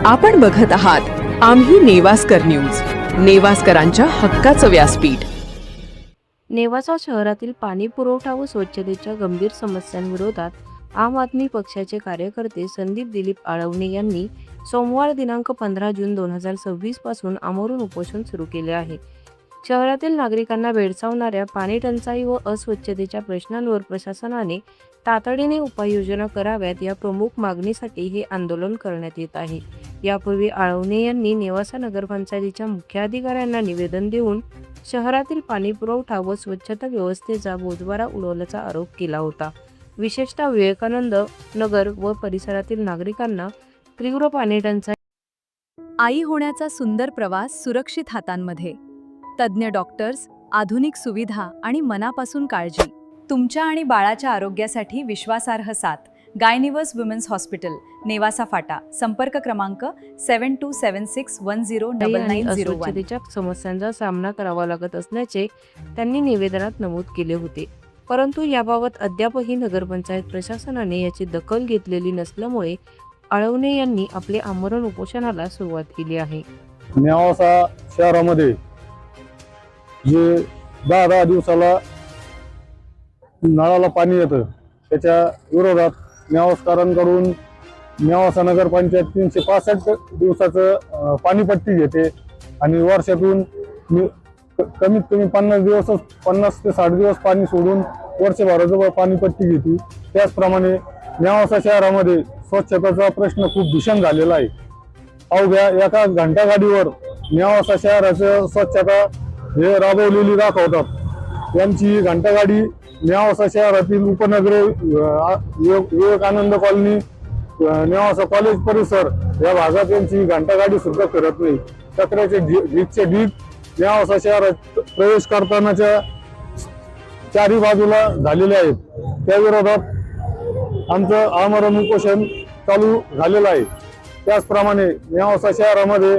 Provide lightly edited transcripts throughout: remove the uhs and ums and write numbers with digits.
आपण बघत आहात आम्ही नेवास्कर न्यूज, नेवास्करांच्या हक्काचं व्यासपीठ। नेवासा शहरातील पाणी पुरवठा व स्वच्छतेच्या गंभीर समस्यांविरोधात आम आदमी पक्षाचे कार्यकर्ते संदीप दिलीप आळवणे यांनी सोमवार दिनांक 15 जून 2026 पासून आमरण उपोषण सुरू केले आहे। शहरातील नागरिकांना भेडसावणाऱ्या पाणी टंचाई व अस्वच्छतेच्या प्रश्नांवर प्रशासनाने तातडीने उपाययोजना कराव्यात या प्रमुख मागणीसाठी हे आंदोलन करण्यात येत आहे। यापूर्वी आळवणे यांनी नेवासा नगरपंचायतीच्या मुख्याधिकाऱ्यांना निवेदन देऊन शहरातील पाणी पुरवठा व स्वच्छता व्यवस्थेचा बोजवारा उडवल्याचा आरोप केला होता। विशेषतः विवेकानंद नगर व परिसरातील नागरिकांना तीव्र पाणी टंचाई। आई होण्याचा सुंदर प्रवास सुरक्षित हातांमध्ये, तज्ञ डॉक्टर्स, आधुनिक सुविधा आणि मनापासून काळजी। तुमच्या आणि बाळाच्या आरोग्यासाठी विश्वासार्ह साथ गायनिवर्स वुमेन्स हॉस्पिटल, नेवासा फाटा। संपर्क क्रमांक 7276109901। स्वच्छतेच्या समस्यांचा सामना करावा लागत असल्याचे त्यांनी निवेदनात नमूद केले होते, परंतु याबाबत अद्यापही नगरपंचायत प्रशासनाने याची दखल घेतलेली नसल्यामुळे आळवणे यांनी आपले आमरण उपोषणाला सुरुवात केली आहे। नेवासा शहरामध्ये जे 10 दिवसाला नळाला पाणी येतं, त्याच्या विरोधात नेवासकरांकडून नेवासा नगरपंचायत 365 दिवसाचं पाणीपट्टी घेते आणि वर्षातून कमीत कमी 50 ते 60 दिवस पाणी सोडून वर्षभराचं पाणीपट्टी घेते। त्याचप्रमाणे नेवासा शहरामध्ये स्वच्छतेचा प्रश्न खूप भीषण झालेला आहे। अवघ्या एका घंटागाडीवर नेवासा शहराचं स्वच्छता हे राबवलेली दाखवतात। यांची घंटागाडी नेवासा शहरातील उपनगरे, विवेकानंद कॉलनी, नेवासा कॉलेज परिसर या भागात यांची घंटागाडी सुद्धा फिरत नाही। कचऱ्याचे ढीगचे ढीग नेवासा शहरात प्रवेश करतानाच्या चारी बाजूला झालेले आहेत। त्या विरोधात आमचं आमरण उपोषण चालू झालेलं आहे। त्याचप्रमाणे नेवासा शहरामध्ये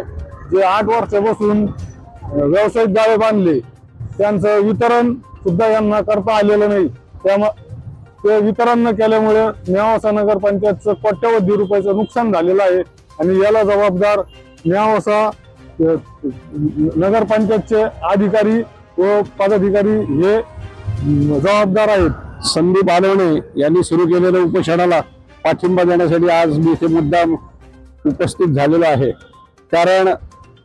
जे 8 वर्षापासून व्यावसायिक गाळे बांधले, त्यांचं वितरण सुद्धा यांना करता आलेलं नाही। ते वितरण न केल्यामुळे नेवासा नगरपंचायतचं कोट्यवधी रुपयाचं नुकसान झालेलं आहे आणि याला जबाबदार नेवासा नगरपंचायतचे अधिकारी व पदाधिकारी हे जबाबदार आहेत। संदीप आळवणे यांनी सुरू केलेल्या उपोषणाला पाठिंबा देण्यासाठी आज मी इथे मुद्दाम उपस्थित झालेलो आहे। कारण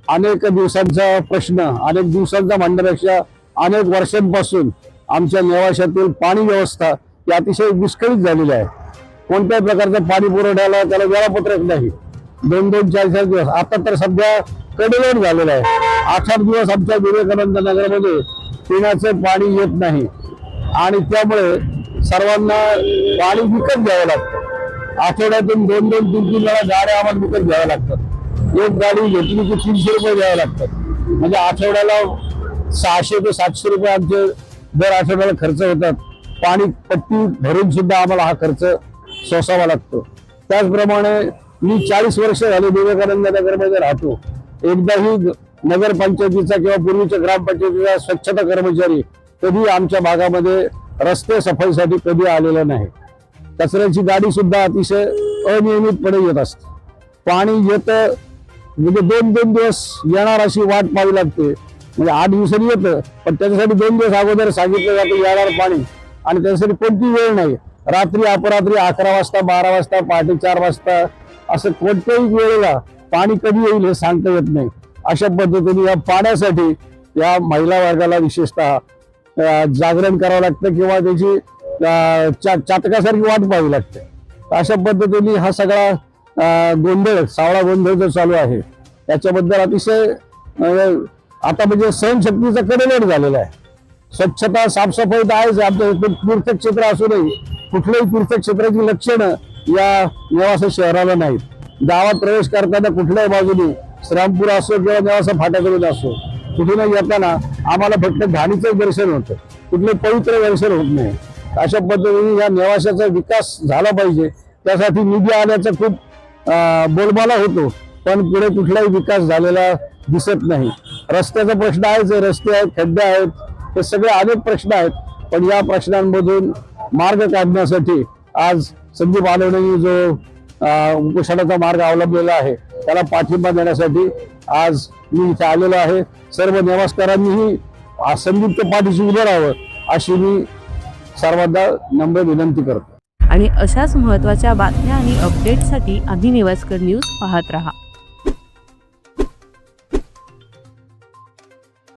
अनेक दिवसांचा प्रश्न, अनेक दिवसांचा म्हणण्यापेक्षा अनेक वर्षांपासून आमच्या नेवाशातील पाणी व्यवस्था ही अतिशय विस्कळीत झालेली आहे। कोणत्याही प्रकारचं पाणी पुरवठ्याला त्याला वेळापत्रक नाही। 2-2, 4-4 दिवस, आता तर सध्या कडेलोट झालेलं आहे। 8-8 दिवस आमच्या विवेकानंद नगरमध्ये पिण्याचं पाणी येत नाही आणि त्यामुळे सर्वांना पाणी विकत घ्यावं लागतं। आठवड्यातून 2-2, 3-3 वेळा गाड्या आम्हाला विकत घ्याव्या लागतात। एक गाडी घेतली की 300 रुपये द्यावे लागतात, म्हणजे आठवड्याला 600 ते 700 रुपये आमचे दर आठवड्याला खर्च होतात। पाणी पट्टी भरून सुद्धा आम्हाला हा खर्च सोसावा लागतो। त्याचप्रमाणे मी 40 वर्ष झाले विवेकानंद नगरमध्ये राहतो। एकदाही नगरपंचायतीचा किंवा पूर्वीच्या ग्रामपंचायतीचा स्वच्छता कर्मचारी कधी आमच्या भागामध्ये रस्ते सफाईसाठी कधी आलेला नाही। कचऱ्याची गाडी सुद्धा अतिशय अनियमितपणे येत असते। पाणी येतं म्हणजे 2-2 दिवस येणार अशी वाट पाहावी लागते। म्हणजे 8 दिवसांनी येतं, पण त्याच्यासाठी 2 दिवस अगोदर सांगितलं जातं येणार पाणी, आणि त्याच्यासाठी कोणती वेळ नाही। रात्री अपरात्री 11 वाजता, 12 वाजता, पहाटे 4 वाजता असं कोणत्याही वेळेला पाणी कधी येईल हे सांगता येत नाही। अशा पद्धतीने या पाण्यासाठी या महिला वर्गाला विशेषतः जागरण करावं लागतं किंवा त्याची चातकासारखी वाट पाहावी लागते। अशा पद्धतीने हा सगळा गोंधळ, सावळा गोंधळ जो चालू आहे त्याच्याबद्दल अतिशय आता म्हणजे सहनशक्तीचा कडेलोट झालेला आहे। स्वच्छता साफसफाई तर आहेच, आमच्या तीर्थक्षेत्र असूनही कुठल्याही तीर्थक्षेत्राची लक्षणं या नेवासा शहराला नाहीत। गावात प्रवेश करताना कुठल्याही बाजूने श्रामपूर असो किंवा नेवासा फाट्याकडून असो, कुठूनही येताना आम्हाला फक्त घाणीचं दर्शन होतं, कुठले पवित्र दर्शन होत नाही। अशा पद्धतीने या नेवाशाचा विकास झाला पाहिजे, त्यासाठी निधी आल्याचा खूप बोलबाला होतो, पण पुढे कुठलाही विकास झालेला दिसत नाही। रस्त्याचा प्रश्न आहेच, रस्ते आहेत, खड्डे आहेत, हे सगळे अनेक प्रश्न आहेत, पण या प्रश्नांमधून मार्ग काढण्यासाठी आज संदीप आळवणे जो उपोषणाचा मार्ग अवलंबलेला आहे त्याला पाठिंबा देण्यासाठी आज मी इथे आलेलो आहे. सर्व नेवास्करांनीही संयुक्त पाठीशी उभं राहावं अशी मी सर्वांना नम्र विनंती करतो. आणि अशाच महत्त्वाच्या बातम्या आणि अपडेटसाठी आम्ही नेवास्कर न्यूज पाहत राहा.